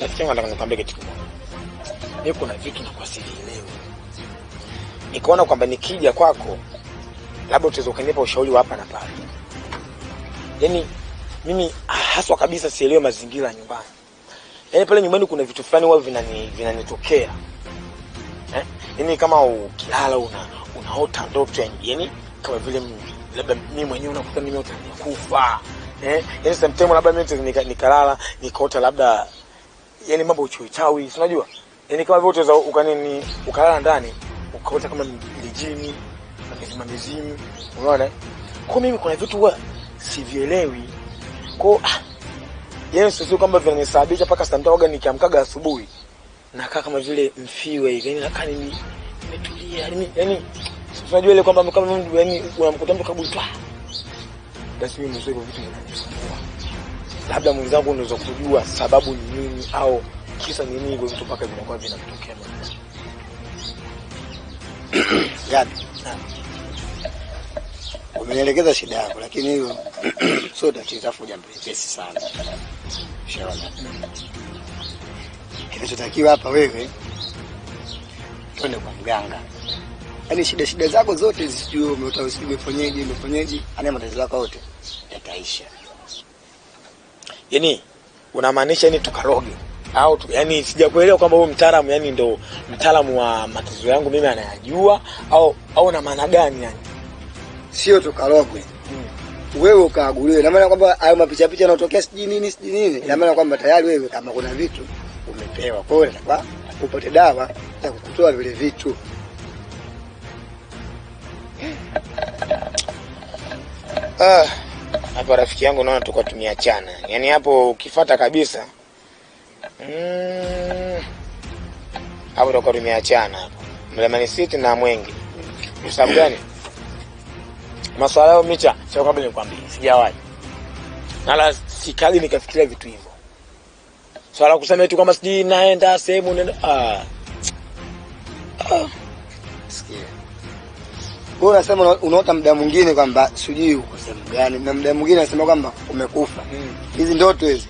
Rafiki yangu nataka nikwambie kitu kimoja. Mimi kuna vitu na sivielewi. Nikaona kwamba nikija kwako labda utaweza kunipa ushauri wa hapa na pale. Yaani mimi haswa kabisa sielewi mazingira ya nyumbani. Yaani pale nyumbani kuna vitu fulani huwa vinanitokea. Yaani kama ukilala unaota ndoto yaani kama vile labda mimi mwenyewe unakuta mimi utakufa. Yaani sometimes labda mimi nikalala nikaota labda yaani mambo uchawi, unajua? Yaani kama vile utaweza ukalala ndani ukaota kama jini na mizimu, unaona? Kwa mimi kuna vitu huwa sivielewi. Kwa yaani sio kwamba vinanisababisha mpaka samtaoga nikiamkaga asubuhi nakaa kama vile mfiwe hivi, yaani nakaa nimetulia, yaani unajua ile kwamba kama mtu yaani unamkuta mtu kabutwa. Basi mimi mzee vitu vinanisumbua. Labda mwenzangu unaweza kujua sababu ni nini au kisa ni nini hivyo vitu mpaka vinakuwa vinatokea. Yaani umenielekeza shida yako, lakini hiyo sio tatizo, afu jambo jepesi sana. Shaona. Kinachotakiwa hapa wewe twende kwa mganga. Yaani shida zako zote zisijue umefanyaje, ana matatizo yako yote yataisha. Yaani unamaanisha yani tukaroge au yani sijakuelewa kwamba wewe mtaalamu yani ndo mtaalamu wa matatizo yangu mimi anayajua au na maana gani yani? Sio tukarogwe. Wewe ukaaguliwe. Na maana kwamba hayo mapicha yanayotokea siji nini. Na maana kwamba tayari wewe kama kuna vitu umepewa. Kwa hiyo kwa upate dawa ya kukutoa vile vitu. Hapo rafiki yangu naona tuko tumeachana. Yaani hapo ukifuata kabisa. Hapo tuko tumeachana hapo. Mlemani City na Mwenge. Kwa sababu gani? Masuala yao micha, sio kabla nikwambie, sijawahi. Nala sikali nikafikiria vitu hivyo. Swala kusema eti kama siji naenda sehemu nenda Sikia. Wewe unasema unaota muda mwingine kwamba sijui uko sehemu gani, na muda mwingine unasema kwamba umekufa. Hizi ndoto hizi.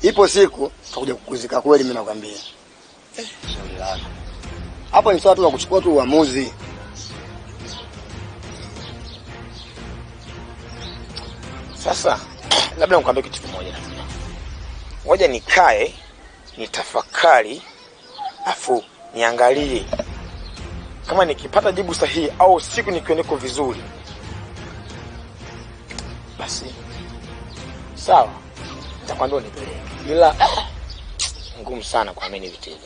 Ipo siku tutakuja kukuzika kweli, mimi nakwambia. Shauri lako. Hapo ni swala tu la kuchukua tu uamuzi. Sasa labda nikwambie kitu kimoja. Ngoja nikae, nitafakari, afu niangalie kama nikipata jibu sahihi au siku nikioneko vizuri. Basi sawa, nitakwambia nipeleke. Ila ngumu sana kuamini vitu hivi.